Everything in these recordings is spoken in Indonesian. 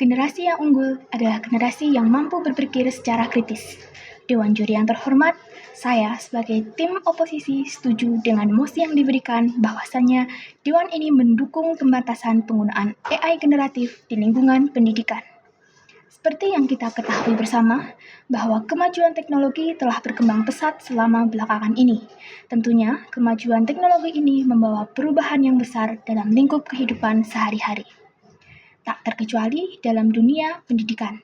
Generasi yang unggul adalah generasi yang mampu berpikir secara kritis. Dewan juri yang terhormat, saya sebagai tim oposisi setuju dengan mosi yang diberikan bahwasannya Dewan ini mendukung pembatasan penggunaan AI generatif di lingkungan pendidikan. Seperti yang kita ketahui bersama, bahwa kemajuan teknologi telah berkembang pesat selama belakangan ini. Tentunya, kemajuan teknologi ini membawa perubahan yang besar dalam lingkup kehidupan sehari-hari. Tak terkecuali dalam dunia pendidikan.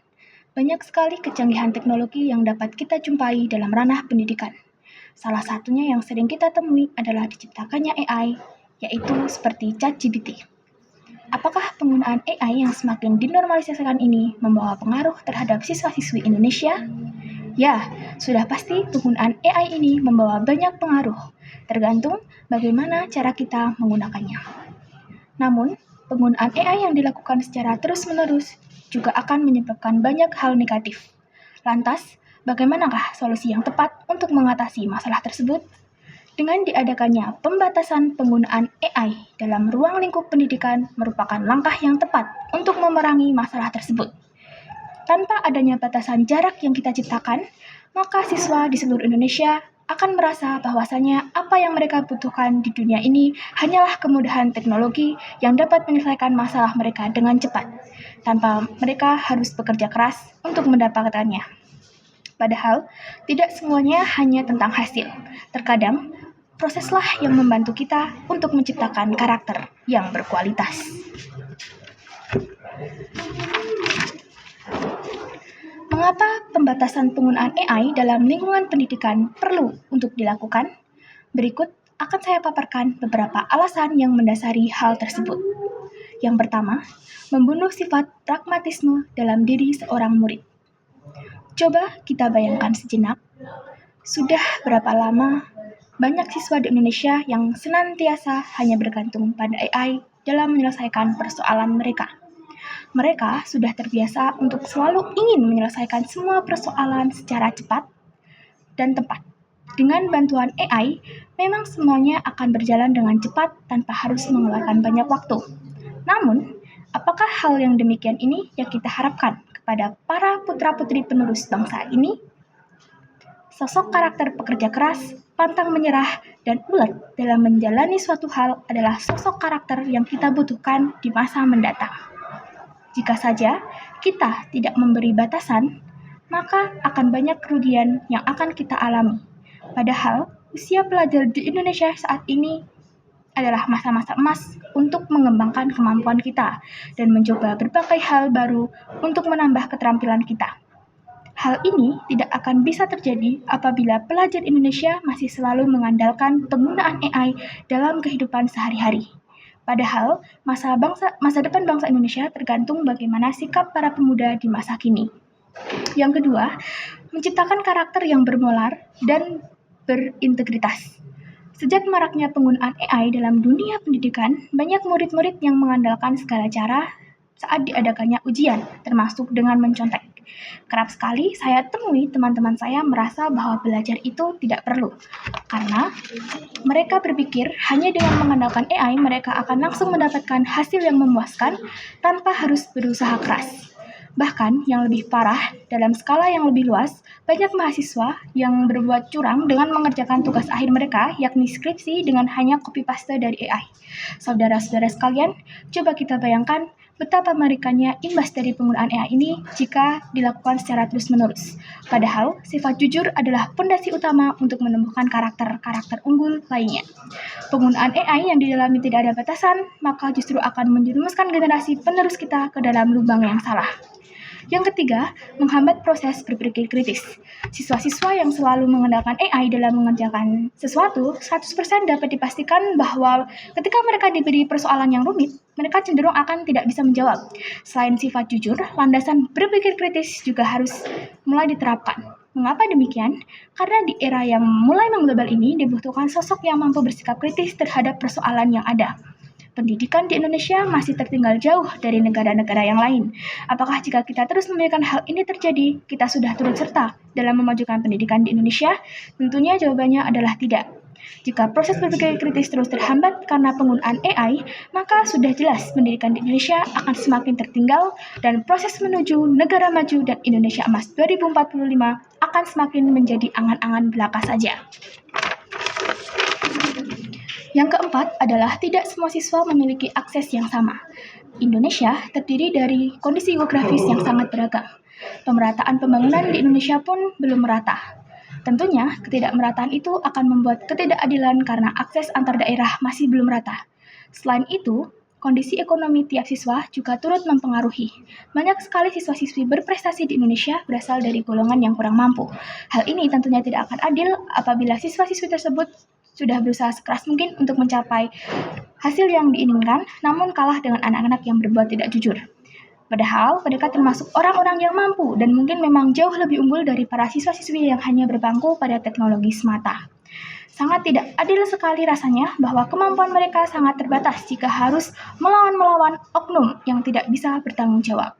Banyak sekali kecanggihan teknologi yang dapat kita jumpai dalam ranah pendidikan. Salah satunya yang sering kita temui adalah diciptakannya AI, yaitu seperti ChatGPT. Apakah penggunaan AI yang semakin dinormalisasikan ini membawa pengaruh terhadap siswa-siswi Indonesia? Ya, sudah pasti penggunaan AI ini membawa banyak pengaruh, tergantung bagaimana cara kita menggunakannya. Namun, penggunaan AI yang dilakukan secara terus-menerus juga akan menyebabkan banyak hal negatif. Lantas, bagaimanakah solusi yang tepat untuk mengatasi masalah tersebut? Dengan diadakannya pembatasan penggunaan AI dalam ruang lingkup pendidikan merupakan langkah yang tepat untuk memerangi masalah tersebut. Tanpa adanya batasan jarak yang kita ciptakan, maka siswa di seluruh Indonesia akan merasa bahwasanya apa yang mereka butuhkan di dunia ini hanyalah kemudahan teknologi yang dapat menyelesaikan masalah mereka dengan cepat, tanpa mereka harus bekerja keras untuk mendapatkannya. Padahal, tidak semuanya hanya tentang hasil. Terkadang, proseslah yang membantu kita untuk menciptakan karakter yang berkualitas. Mengapa pembatasan penggunaan AI dalam lingkungan pendidikan perlu untuk dilakukan? Berikut akan saya paparkan beberapa alasan yang mendasari hal tersebut. Yang pertama, membunuh sifat pragmatisme dalam diri seorang murid. Coba kita bayangkan sejenak, sudah berapa lama banyak siswa di Indonesia yang senantiasa hanya bergantung pada AI dalam menyelesaikan persoalan mereka. Mereka sudah terbiasa untuk selalu ingin menyelesaikan semua persoalan secara cepat dan tepat. Dengan bantuan AI, memang semuanya akan berjalan dengan cepat tanpa harus mengeluarkan banyak waktu. Namun, apakah hal yang demikian ini yang kita harapkan kepada para putra-putri penerus bangsa ini? Sosok karakter pekerja keras, pantang menyerah, dan ulet dalam menjalani suatu hal adalah sosok karakter yang kita butuhkan di masa mendatang. Jika saja kita tidak memberi batasan, maka akan banyak kerugian yang akan kita alami. Padahal, usia pelajar di Indonesia saat ini adalah masa-masa emas untuk mengembangkan kemampuan kita dan mencoba berbagai hal baru untuk menambah keterampilan kita. Hal ini tidak akan bisa terjadi apabila pelajar Indonesia masih selalu mengandalkan penggunaan AI dalam kehidupan sehari-hari. Padahal, masa depan bangsa Indonesia tergantung bagaimana sikap para pemuda di masa kini. Yang kedua, menciptakan karakter yang bermoral dan berintegritas. Sejak maraknya penggunaan AI dalam dunia pendidikan, banyak murid-murid yang mengandalkan segala cara saat diadakannya ujian, termasuk dengan mencontek. Kerap sekali saya temui teman-teman saya merasa bahwa belajar itu tidak perlu, karena mereka berpikir hanya dengan mengandalkan AI mereka akan langsung mendapatkan hasil yang memuaskan tanpa harus berusaha keras. Bahkan yang lebih parah, dalam skala yang lebih luas, banyak mahasiswa yang berbuat curang dengan mengerjakan tugas akhir mereka, yakni skripsi dengan hanya copy-paste dari AI. Saudara-saudara sekalian, coba kita bayangkan betapa mengerikannya imbas dari penggunaan AI ini jika dilakukan secara terus-menerus. Padahal, sifat jujur adalah fondasi utama untuk menumbuhkan karakter-karakter unggul lainnya. Penggunaan AI yang didalami tidak ada batasan, maka justru akan menjerumuskan generasi penerus kita ke dalam lubang yang salah. Yang ketiga, menghambat proses berpikir kritis. Siswa-siswa yang selalu mengandalkan AI dalam mengerjakan sesuatu, 100% dapat dipastikan bahwa ketika mereka diberi persoalan yang rumit, mereka cenderung akan tidak bisa menjawab. Selain sifat jujur, landasan berpikir kritis juga harus mulai diterapkan. Mengapa demikian? Karena di era yang mulai mengglobal ini dibutuhkan sosok yang mampu bersikap kritis terhadap persoalan yang ada. Pendidikan di Indonesia masih tertinggal jauh dari negara-negara yang lain. Apakah jika kita terus membiarkan hal ini terjadi, kita sudah turut serta dalam memajukan pendidikan di Indonesia? Tentunya jawabannya adalah tidak. Jika proses berpikir kritis terus terhambat karena penggunaan AI, maka sudah jelas pendidikan di Indonesia akan semakin tertinggal dan proses menuju negara maju dan Indonesia Emas 2045 akan semakin menjadi angan-angan belaka saja. Yang keempat adalah tidak semua siswa memiliki akses yang sama. Indonesia terdiri dari kondisi geografis yang sangat beragam. Pemerataan pembangunan di Indonesia pun belum merata. Tentunya, ketidakmerataan itu akan membuat ketidakadilan karena akses antar daerah masih belum rata. Selain itu, kondisi ekonomi tiap siswa juga turut mempengaruhi. Banyak sekali siswa-siswi berprestasi di Indonesia berasal dari golongan yang kurang mampu. Hal ini tentunya tidak akan adil apabila siswa-siswi tersebut sudah berusaha sekeras mungkin untuk mencapai hasil yang diinginkan, namun kalah dengan anak-anak yang berbuat tidak jujur. Padahal mereka termasuk orang-orang yang mampu dan mungkin memang jauh lebih unggul dari para siswa-siswi yang hanya berbangku pada teknologi semata. Sangat tidak adil sekali rasanya bahwa kemampuan mereka sangat terbatas jika harus melawan oknum yang tidak bisa bertanggung jawab.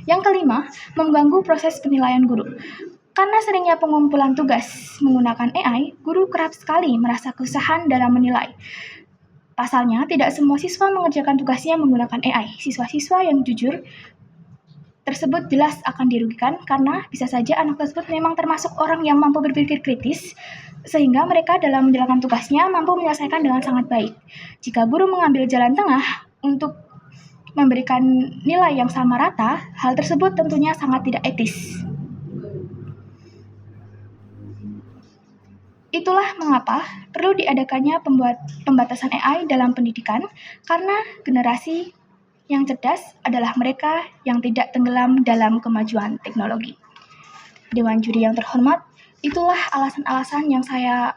Yang kelima, mengganggu proses penilaian guru. Karena seringnya pengumpulan tugas menggunakan AI, guru kerap sekali merasa kesusahan dalam menilai. Pasalnya, tidak semua siswa mengerjakan tugasnya menggunakan AI. Siswa-siswa yang jujur tersebut jelas akan dirugikan karena bisa saja anak tersebut memang termasuk orang yang mampu berpikir kritis, sehingga mereka dalam menjalankan tugasnya mampu menyelesaikan dengan sangat baik. Jika guru mengambil jalan tengah untuk memberikan nilai yang sama rata, hal tersebut tentunya sangat tidak etis. Itulah mengapa perlu diadakannya pembatasan AI dalam pendidikan, karena generasi yang cerdas adalah mereka yang tidak tenggelam dalam kemajuan teknologi. Dewan juri yang terhormat, itulah alasan-alasan yang saya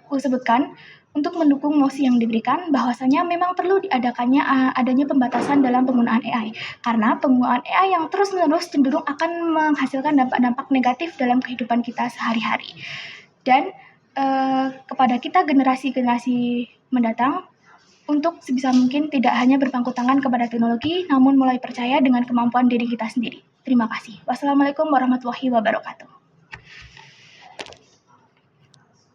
sebutkan untuk mendukung mosi yang diberikan, bahwasanya memang perlu diadakannya adanya pembatasan dalam penggunaan AI, karena penggunaan AI yang terus-menerus cenderung akan menghasilkan dampak-dampak negatif dalam kehidupan kita sehari-hari. Dan kepada kita generasi-generasi mendatang, untuk sebisa mungkin tidak hanya berpangku tangan kepada teknologi, namun mulai percaya dengan kemampuan diri kita sendiri. Terima kasih. Wassalamualaikum warahmatullahi wabarakatuh.